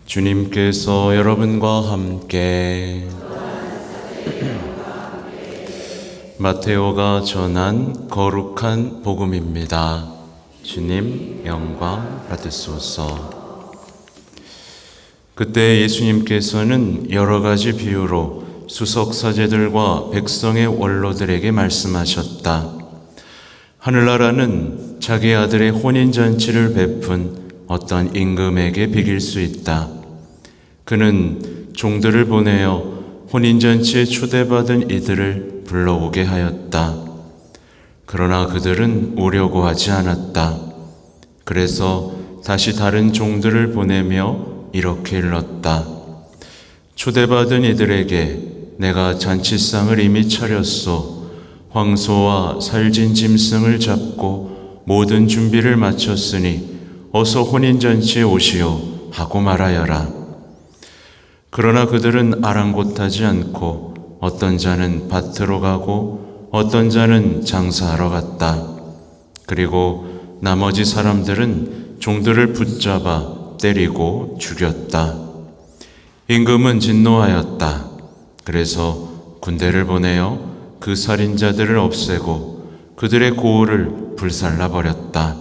주님께서 여러분과 함께 마테오가 전한 거룩한 복음입니다. 주님 영광 받으소서. 그때 예수님께서는 여러 가지 비유로 수석사제들과 백성의 원로들에게 말씀하셨다. 하늘나라는 자기 아들의 혼인잔치를 베푼 어떤 임금에게 비길 수 있다. 그는 종들을 보내어 혼인잔치에 초대받은 이들을 불러오게 하였다. 그러나 그들은 오려고 하지 않았다. 그래서 다시 다른 종들을 보내며 이렇게 일렀다. 초대받은 이들에게 내가 잔치상을 이미 차렸소. 황소와 살진 짐승을 잡고 모든 준비를 마쳤으니 어서 혼인잔치에 오시오 하고 말하여라. 그러나 그들은 아랑곳하지 않고 어떤 자는 밭으로 가고 어떤 자는 장사하러 갔다. 그리고 나머지 사람들은 종들을 붙잡아 때리고 죽였다. 임금은 진노하였다. 그래서 군대를 보내어 그 살인자들을 없애고 그들의 고을을 불살라버렸다.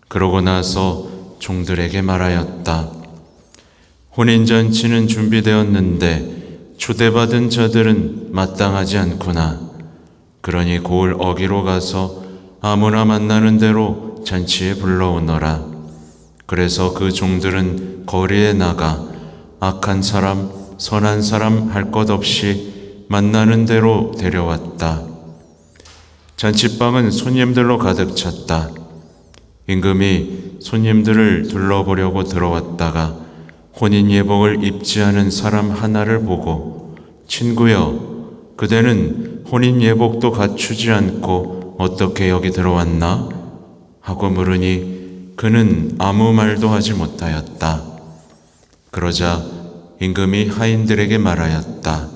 그러고 나서 종들에게 말하였다. 혼인잔치는 준비되었는데 초대받은 자들은 마땅하지 않구나. 그러니 고을 어기로 가서 아무나 만나는 대로 잔치에 불러오너라. 그래서 그 종들은 거리에 나가 악한 사람, 선한 사람 할 것 없이 만나는 대로 데려왔다. 잔치방은 손님들로 가득 찼다. 임금이 손님들을 둘러보려고 들어왔다가 혼인 예복을 입지 않은 사람 하나를 보고 친구여, 그대는 혼인 예복도 갖추지 않고 어떻게 여기 들어왔나? 하고 물으니 그는 아무 말도 하지 못하였다. 그러자 임금이 하인들에게 말하였다.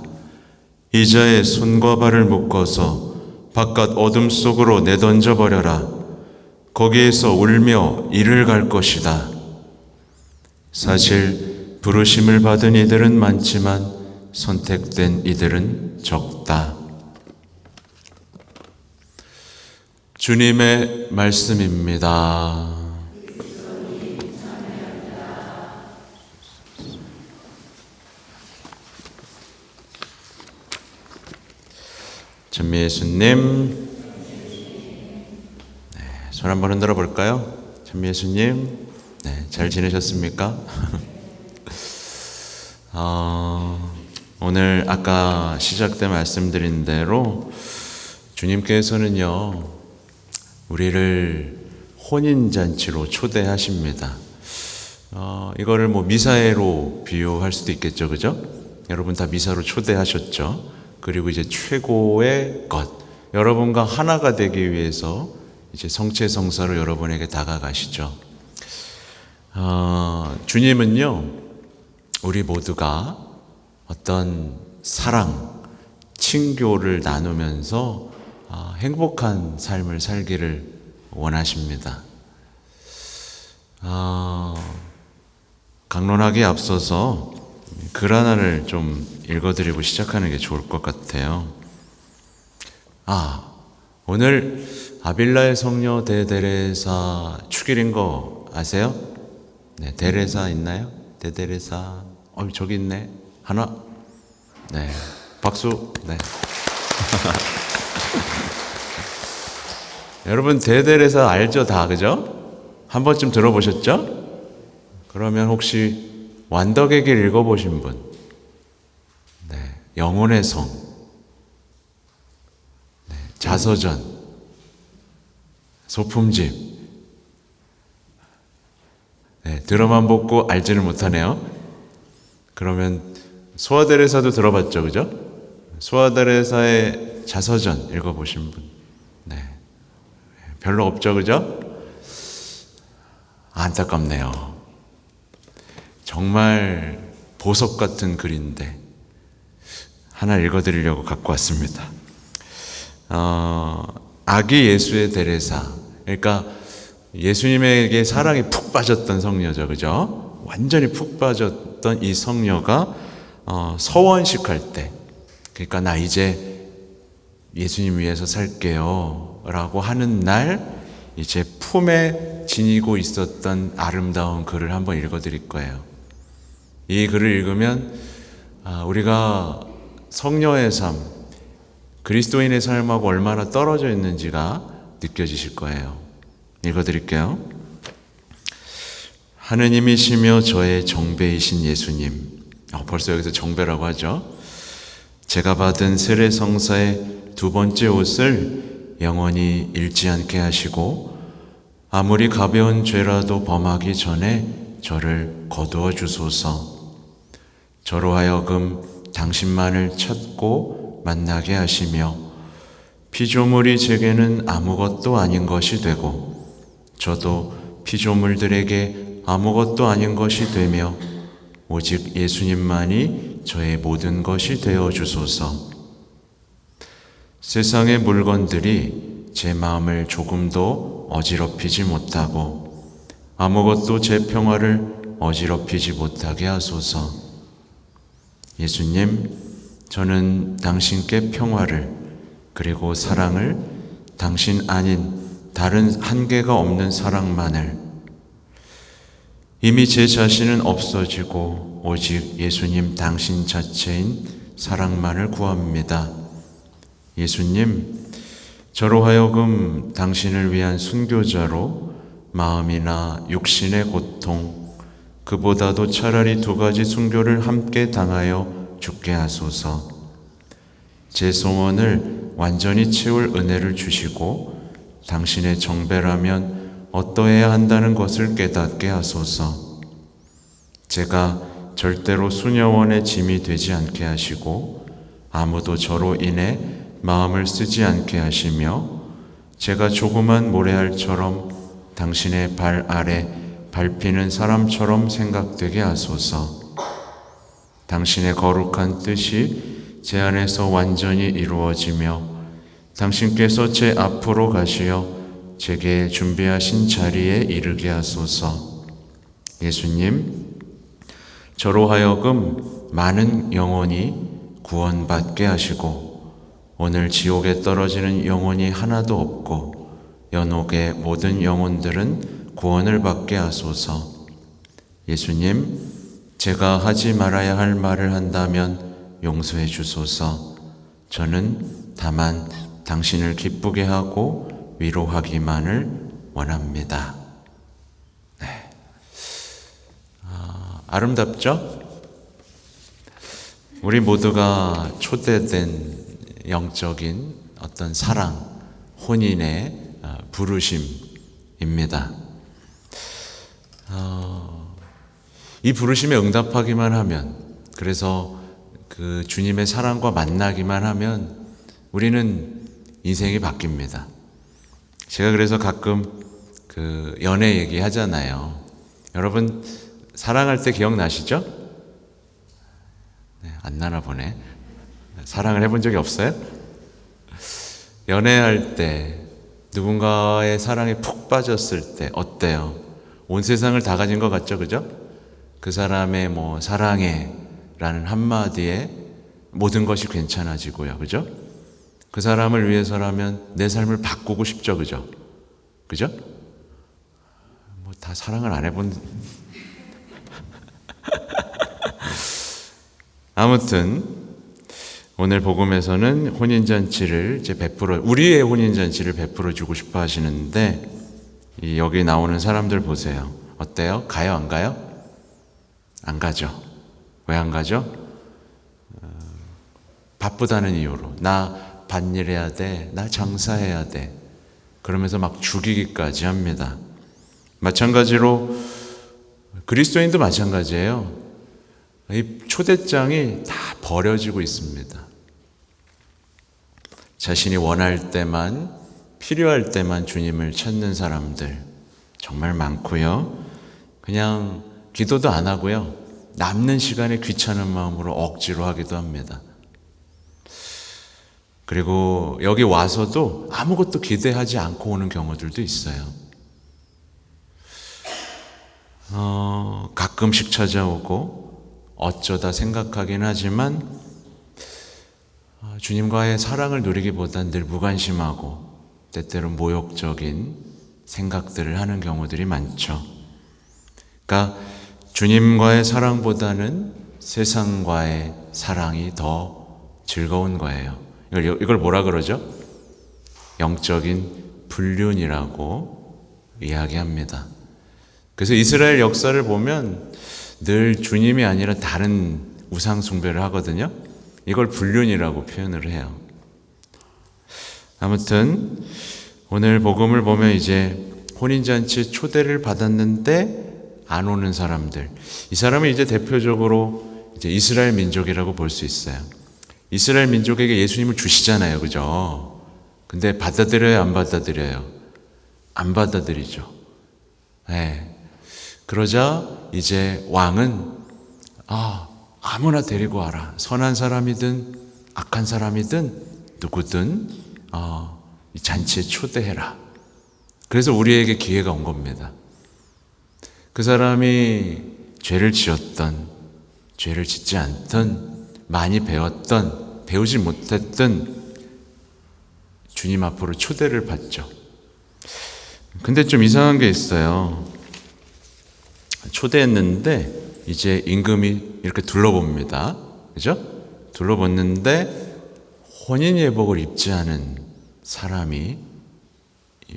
이자의 손과 발을 묶어서 바깥 어둠 속으로 내던져 버려라. 거기에서 울며 이를 갈 것이다. 사실 부르심을 받은 이들은 많지만 선택된 이들은 적다. 주님의 말씀입니다. 전미예수님, 손 한번 흔들어 볼까요? 전미예수님, 잘 지내셨습니까? 오늘 아까 시작 때 말씀드린 대로 주님께서는요, 우리를 혼인잔치로 초대하십니다. 이거를 미사회로 비유할 수도 있겠죠, 그죠? 여러분 다 미사로 초대하셨죠? 그리고 이제 최고의 것, 여러분과 하나가 되기 위해서 이제 성체성사로 여러분에게 다가가시죠. 주님은요, 우리 모두가 어떤 사랑, 친교를 나누면서 행복한 삶을 살기를 원하십니다. 강론하기에 앞서서 글 하나를 좀 읽어드리고 시작하는 게 좋을 것 같아요. 오늘 아빌라의 성녀 대데레사 축일인 거 아세요? 네, 데레사 있나요? 대데레사. 저기 있네. 하나. 네, 박수. 네. 여러분 대데레사 알죠? 다, 그죠? 한 번쯤 들어보셨죠? 그러면 혹시 완덕의 길 읽어보신 분? 네, 영혼의 성, 네, 자서전, 소품집. 네, 들어만 보고 알지를 못하네요. 그러면 소아데레사도 들어봤죠, 그죠? 소아데레사의 자서전 읽어보신 분? 네, 별로 없죠, 그죠? 안타깝네요. 정말 보석 같은 글인데 하나 읽어드리려고 갖고 왔습니다. 아기 예수의 데레사, 그러니까 예수님에게 사랑에 푹 빠졌던 성녀죠, 그죠? 완전히 푹 빠졌던 이 성녀가 서원식 할 때, 그러니까 나 이제 예수님 위해서 살게요 라고 하는 날 이제 품에 지니고 있었던 아름다운 글을 한번 읽어드릴 거예요. 이 글을 읽으면 우리가 성녀의 삶, 그리스도인의 삶하고 얼마나 떨어져 있는지가 느껴지실 거예요. 읽어드릴게요. 하느님이시며 저의 정배이신 예수님, 벌써 여기서 정배라고 하죠. 제가 받은 세례성사의 두 번째 옷을 영원히 잃지 않게 하시고 아무리 가벼운 죄라도 범하기 전에 저를 거두어 주소서. 저로 하여금 당신만을 찾고 만나게 하시며 피조물이 제게는 아무것도 아닌 것이 되고 저도 피조물들에게 아무것도 아닌 것이 되며 오직 예수님만이 저의 모든 것이 되어 주소서. 세상의 물건들이 제 마음을 조금도 어지럽히지 못하고 아무것도 제 평화를 어지럽히지 못하게 하소서. 예수님, 저는 당신께 평화를 그리고 사랑을 당신 아닌 다른 한계가 없는 사랑만을 이미 제 자신은 없어지고 오직 예수님 당신 자체인 사랑만을 구합니다. 예수님, 저로 하여금 당신을 위한 순교자로 마음이나 육신의 고통, 그보다도 차라리 두 가지 순교를 함께 당하여 죽게 하소서. 제 소원을 완전히 채울 은혜를 주시고 당신의 정배라면 어떠해야 한다는 것을 깨닫게 하소서. 제가 절대로 수녀원의 짐이 되지 않게 하시고 아무도 저로 인해 마음을 쓰지 않게 하시며 제가 조그만 모래알처럼 당신의 발 아래 밟히는 사람처럼 생각되게 하소서. 당신의 거룩한 뜻이 제 안에서 완전히 이루어지며 당신께서 제 앞으로 가시어 제게 준비하신 자리에 이르게 하소서. 예수님, 저로 하여금 많은 영혼이 구원받게 하시고 오늘 지옥에 떨어지는 영혼이 하나도 없고 연옥의 모든 영혼들은 구원을 받게 하소서. 예수님, 제가 하지 말아야 할 말을 한다면 용서해 주소서. 저는 다만 당신을 기쁘게 하고 위로하기만을 원합니다. 네. 아름답죠? 우리 모두가 초대된 영적인 어떤 사랑, 혼인의 부르심입니다. 이 부르심에 응답하기만 하면, 그래서 그 주님의 사랑과 만나기만 하면 우리는 인생이 바뀝니다. 제가 그래서 가끔 그 연애 얘기 하잖아요. 여러분 사랑할 때 기억나시죠? 네, 안 나나 보네. 사랑을 해본 적이 없어요? 연애할 때 누군가의 사랑에 푹 빠졌을 때 어때요? 온 세상을 다 가진 것 같죠, 그죠? 그 사람의 사랑해 라는 한마디에 모든 것이 괜찮아지고요, 그죠? 그 사람을 위해서라면 내 삶을 바꾸고 싶죠, 그죠? 그죠? 다 사랑을 안 해본 아무튼 오늘 복음에서는 혼인잔치를 우리의 혼인잔치를 베풀어 주고 싶어 하시는데 여기 나오는 사람들 보세요. 어때요? 가요, 안 가요? 안 가죠. 왜 안 가죠? 바쁘다는 이유로. 나 밭일해야 돼. 나 장사해야 돼. 그러면서 막 죽이기까지 합니다. 마찬가지로 그리스도인도 마찬가지예요. 이 초대장이 다 버려지고 있습니다. 자신이 원할 때만, 필요할 때만 주님을 찾는 사람들 정말 많고요. 그냥 기도도 안 하고요. 남는 시간에 귀찮은 마음으로 억지로 하기도 합니다. 그리고 여기 와서도 아무것도 기대하지 않고 오는 경우들도 있어요. 가끔씩 찾아오고 어쩌다 생각하긴 하지만 주님과의 사랑을 누리기보단 늘 무관심하고 때때로 모욕적인 생각들을 하는 경우들이 많죠. 그러니까 주님과의 사랑보다는 세상과의 사랑이 더 즐거운 거예요. 이걸 뭐라 그러죠? 영적인 불륜이라고 이야기합니다. 그래서 이스라엘 역사를 보면 늘 주님이 아니라 다른 우상 숭배를 하거든요. 이걸 불륜이라고 표현을 해요. 아무튼 오늘 복음을 보면 이제 혼인잔치에 초대를 받았는데 안 오는 사람들, 이 사람은 이제 대표적으로 이제 이스라엘 민족이라고 볼 수 있어요. 이스라엘 민족에게 예수님을 주시잖아요, 그죠? 근데 받아들여요, 안 받아들여요? 안 받아들이죠. 네. 그러자 이제 왕은 아무나 데리고 와라. 선한 사람이든 악한 사람이든 누구든 이 잔치에 초대해라. 그래서 우리에게 기회가 온 겁니다. 그 사람이 죄를 지었던, 죄를 짓지 않던, 많이 배웠던, 배우지 못했던 주님 앞으로 초대를 받죠. 근데 좀 이상한 게 있어요. 초대했는데 이제 임금이 이렇게 둘러봅니다. 그죠? 둘러봤는데 혼인 예복을 입지 않은 사람이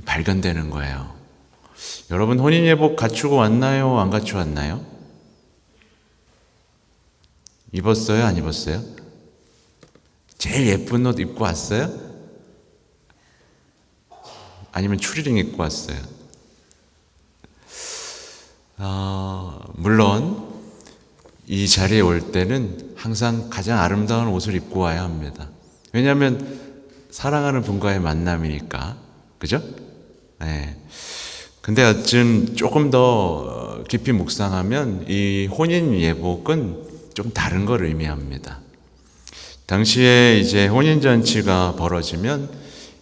발견되는 거예요. 여러분 혼인 예복 갖추고 왔나요? 안 갖추고 왔나요? 입었어요? 안 입었어요? 제일 예쁜 옷 입고 왔어요? 아니면 추리링 입고 왔어요? 물론 이 자리에 올 때는 항상 가장 아름다운 옷을 입고 와야 합니다. 왜냐하면 사랑하는 분과의 만남이니까. 그죠? 네. 근데 어쨌든 조금 더 깊이 묵상하면 이 혼인 예복은 좀 다른 걸 의미합니다. 당시에 이제 혼인잔치가 벌어지면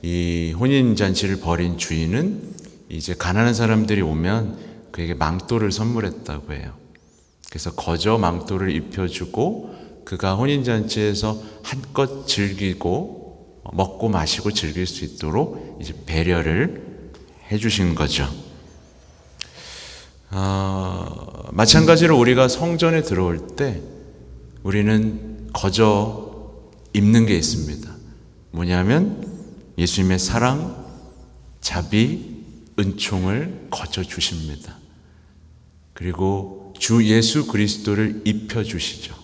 이 혼인잔치를 벌인 주인은 이제 가난한 사람들이 오면 그에게 망토를 선물했다고 해요. 그래서 거저 망토를 입혀주고 그가 혼인잔치에서 한껏 즐기고 먹고 마시고 즐길 수 있도록 이제 배려를 해주신 거죠. 마찬가지로 우리가 성전에 들어올 때 우리는 거저 입는 게 있습니다. 뭐냐면 예수님의 사랑, 자비, 은총을 거저 주십니다. 그리고 주 예수 그리스도를 입혀주시죠.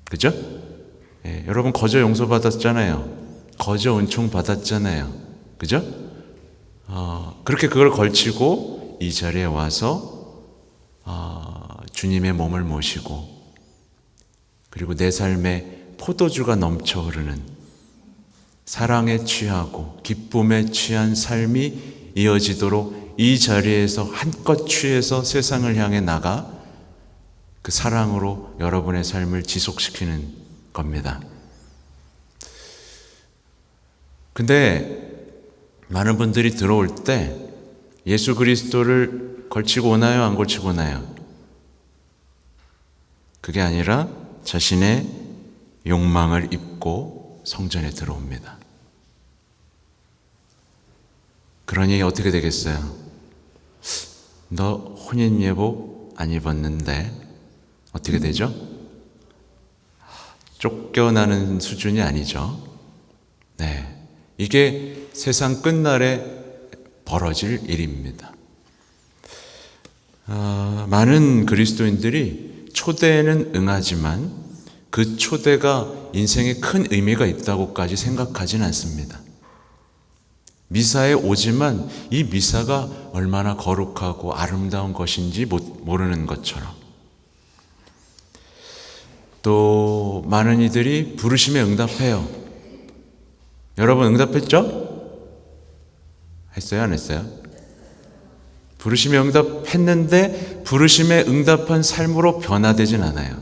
그죠? 예, 여러분 거저 용서 받았잖아요. 거저 은총 받았잖아요. 그죠? 그렇게 그걸 걸치고 이 자리에 와서 주님의 몸을 모시고 그리고 내 삶에 포도주가 넘쳐 흐르는 사랑에 취하고 기쁨에 취한 삶이 이어지도록 이 자리에서 한껏 취해서 세상을 향해 나가 그 사랑으로 여러분의 삶을 지속시키는 겁니다. 근데 많은 분들이 들어올 때 예수 그리스도를 걸치고 오나요? 안 걸치고 오나요? 그게 아니라 자신의 욕망을 입고 성전에 들어옵니다. 그러니 어떻게 되겠어요? 너 혼인 예복 안 입었는데 어떻게 되죠? 쫓겨나는 수준이 아니죠. 네, 이게 세상 끝날에 벌어질 일입니다. 많은 그리스도인들이 초대에는 응하지만 그 초대가 인생에 큰 의미가 있다고까지 생각하진 않습니다. 미사에 오지만 이 미사가 얼마나 거룩하고 아름다운 것인지 모르는 것처럼, 또 많은 이들이 부르심에 응답해요. 여러분 응답했죠? 했어요? 안 했어요? 부르심에 응답했는데 부르심에 응답한 삶으로 변화되진 않아요.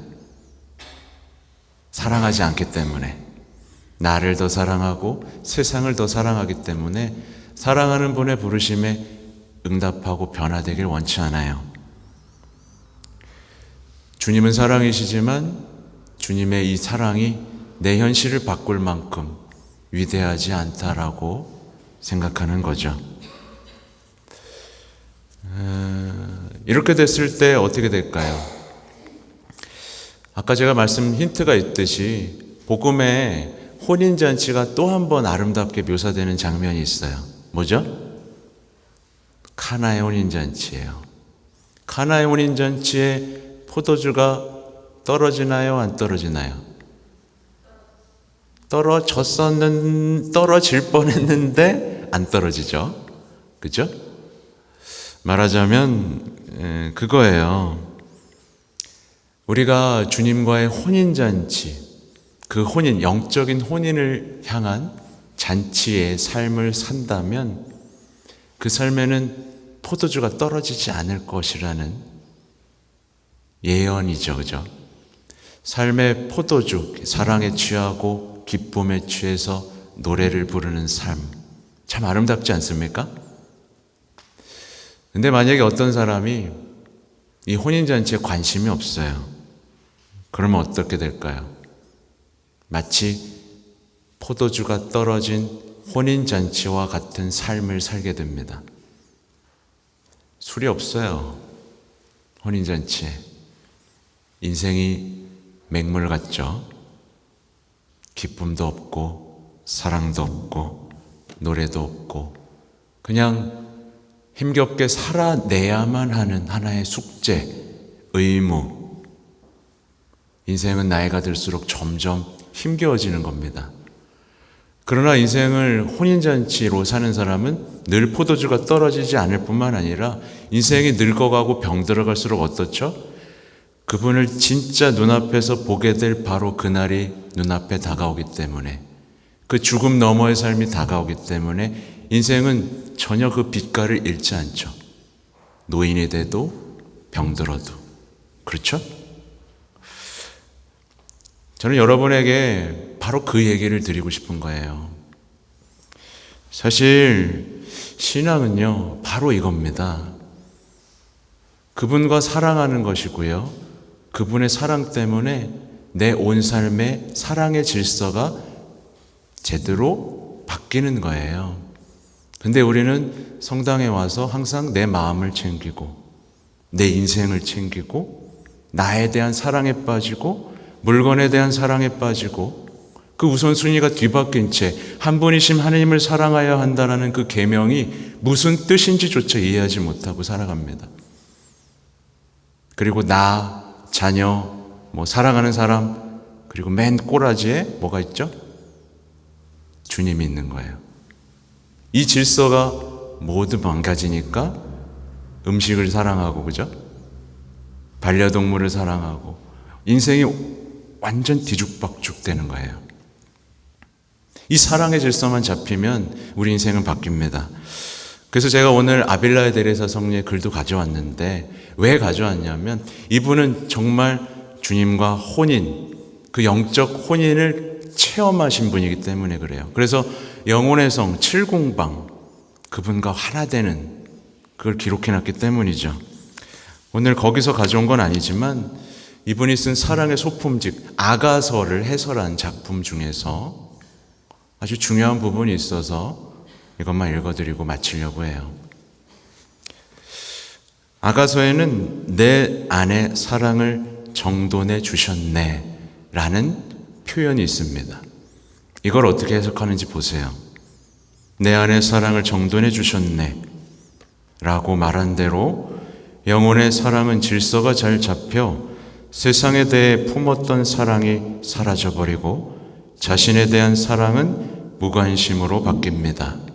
사랑하지 않기 때문에, 나를 더 사랑하고 세상을 더 사랑하기 때문에 사랑하는 분의 부르심에 응답하고 변화되길 원치 않아요. 주님은 사랑이시지만 주님의 이 사랑이 내 현실을 바꿀 만큼 위대하지 않다라고 생각하는 거죠. 이렇게 됐을 때 어떻게 될까요? 아까 제가 말씀 힌트가 있듯이 복음에 혼인잔치가 또 한 번 아름답게 묘사되는 장면이 있어요. 뭐죠? 카나의 혼인잔치예요. 카나의 혼인잔치에 포도주가 떨어지나요? 안 떨어지나요? 떨어질 뻔했는데 안 떨어지죠. 그죠? 말하자면 그거예요. 우리가 주님과의 혼인잔치, 그 혼인, 영적인 혼인을 향한 잔치의 삶을 산다면 그 삶에는 포도주가 떨어지지 않을 것이라는 예언이죠. 그죠? 삶의 포도주, 사랑에 취하고 기쁨에 취해서 노래를 부르는 삶, 참 아름답지 않습니까? 근데 만약에 어떤 사람이 이 혼인잔치에 관심이 없어요. 그러면 어떻게 될까요? 마치 포도주가 떨어진 혼인잔치와 같은 삶을 살게 됩니다. 술이 없어요. 혼인잔치에. 인생이 맹물 같죠. 기쁨도 없고 사랑도 없고 노래도 없고 그냥 힘겹게 살아내야만 하는 하나의 숙제, 의무. 인생은 나이가 들수록 점점 힘겨워지는 겁니다. 그러나 인생을 혼인잔치로 사는 사람은 늘 포도주가 떨어지지 않을 뿐만 아니라 인생이 늙어가고 병들어갈수록 어떻죠? 그분을 진짜 눈앞에서 보게 될 바로 그날이 눈앞에 다가오기 때문에, 그 죽음 너머의 삶이 다가오기 때문에 인생은 전혀 그 빛깔을 잃지 않죠. 노인이 돼도 병들어도. 그렇죠? 저는 여러분에게 바로 그 얘기를 드리고 싶은 거예요. 사실 신앙은요, 바로 이겁니다. 그분과 사랑하는 것이고요. 그분의 사랑 때문에 내 온 삶의 사랑의 질서가 제대로 바뀌는 거예요. 근데 우리는 성당에 와서 항상 내 마음을 챙기고 내 인생을 챙기고 나에 대한 사랑에 빠지고 물건에 대한 사랑에 빠지고 그 우선순위가 뒤바뀐 채 한 분이신 하나님을 사랑하여야 한다는 그 계명이 무슨 뜻인지조차 이해하지 못하고 살아갑니다. 그리고 나, 자녀, 사랑하는 사람, 그리고 맨 꼬라지에 뭐가 있죠? 주님이 있는 거예요. 이 질서가 모두 망가지니까 음식을 사랑하고, 그죠? 반려동물을 사랑하고 인생이 완전 뒤죽박죽 되는 거예요. 이 사랑의 질서만 잡히면 우리 인생은 바뀝니다. 그래서 제가 오늘 아빌라에 데레사 성리의 글도 가져왔는데 왜 가져왔냐면 이분은 정말 주님과 혼인, 그 영적 혼인을 체험하신 분이기 때문에 그래요. 그래서 영혼의 성 7공방, 그분과 하나 되는 그걸 기록해놨기 때문이죠. 오늘 거기서 가져온 건 아니지만 이분이 쓴 사랑의 소품집 아가서를 해설한 작품 중에서 아주 중요한 부분이 있어서 이것만 읽어드리고 마치려고 해요. 아가서에는 내 안에 사랑을 정돈해 주셨네 라는 표현이 있습니다. 이걸 어떻게 해석하는지 보세요. 내 안에 사랑을 정돈해 주셨네 라고 말한 대로 영혼의 사랑은 질서가 잘 잡혀 세상에 대해 품었던 사랑이 사라져버리고 자신에 대한 사랑은 무관심으로 바뀝니다.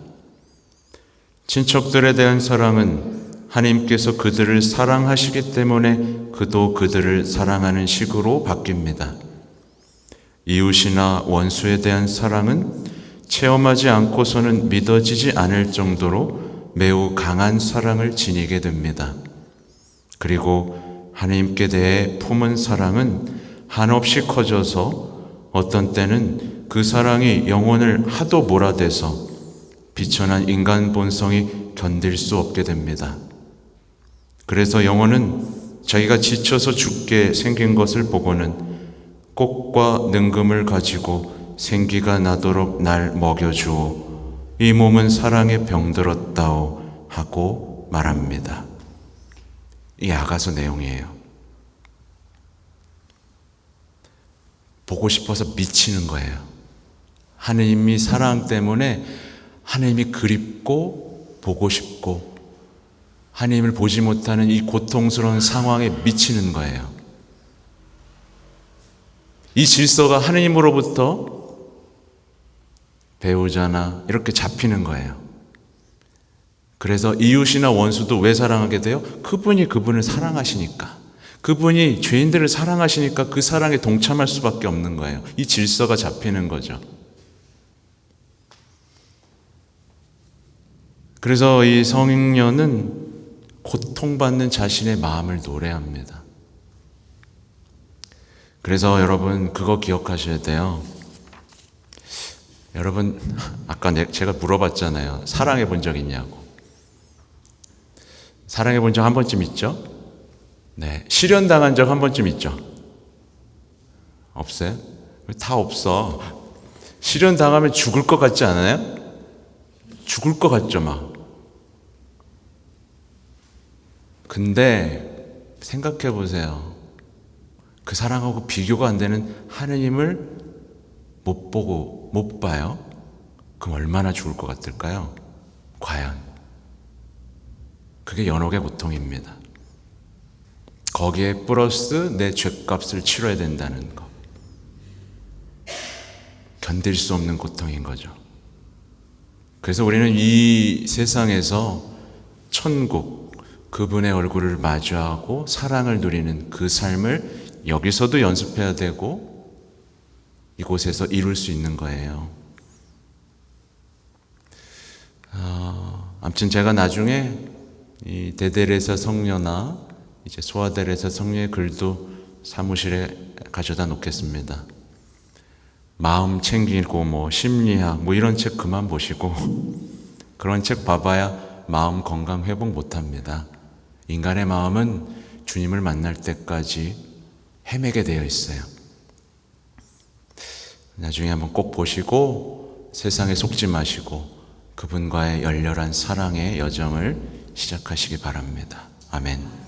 친척들에 대한 사랑은 하나님께서 그들을 사랑하시기 때문에 그도 그들을 사랑하는 식으로 바뀝니다. 이웃이나 원수에 대한 사랑은 체험하지 않고서는 믿어지지 않을 정도로 매우 강한 사랑을 지니게 됩니다. 그리고 하나님께 대해 품은 사랑은 한없이 커져서 어떤 때는 그 사랑이 영혼을 하도 몰아대서 비천한 인간 본성이 견딜 수 없게 됩니다. 그래서 영혼은 자기가 지쳐서 죽게 생긴 것을 보고는 꽃과 능금을 가지고 생기가 나도록 날 먹여주오. 이 몸은 사랑에 병들었다오 하고 말합니다. 이 아가서 내용이에요. 보고 싶어서 미치는 거예요. 하느님이 사랑 때문에 하느님이 그립고 보고 싶고 하느님을 보지 못하는 이 고통스러운 상황에 미치는 거예요. 이 질서가 하느님으로부터 배우자나 이렇게 잡히는 거예요. 그래서 이웃이나 원수도 왜 사랑하게 돼요? 그분이 그분을 사랑하시니까. 그분이 죄인들을 사랑하시니까 그 사랑에 동참할 수밖에 없는 거예요. 이 질서가 잡히는 거죠. 그래서 이 성녀는 고통받는 자신의 마음을 노래합니다. 그래서 여러분 그거 기억하셔야 돼요. 여러분 아까 제가 물어봤잖아요. 사랑해 본 적 있냐고. 사랑해 본 적 한 번쯤 있죠? 네. 실현당한 적 한 번쯤 있죠? 없어요? 다 없어. 실현당하면 죽을 것 같지 않아요? 죽을 것 같죠, 막. 근데 생각해 보세요. 그 사랑하고 비교가 안 되는 하느님을 못 봐요? 그럼 얼마나 죽을 것 같을까요? 과연. 그게 연옥의 고통입니다. 거기에 플러스 내 죗값을 치러야 된다는 거. 견딜 수 없는 고통인 거죠. 그래서 우리는 이 세상에서 천국, 그분의 얼굴을 마주하고 사랑을 누리는 그 삶을 여기서도 연습해야 되고 이곳에서 이룰 수 있는 거예요. 아무튼 제가 나중에 이 데데레사 성녀나 이제 소아데레사 성녀의 글도 사무실에 가져다 놓겠습니다. 마음 챙기고 뭐 심리학 뭐 이런 책 그만 보시고 그런 책 봐봐야 마음 건강 회복 못합니다. 인간의 마음은 주님을 만날 때까지 헤매게 되어 있어요. 나중에 한번 꼭 보시고 세상에 속지 마시고 그분과의 열렬한 사랑의 여정을 시작하시기 바랍니다. 아멘.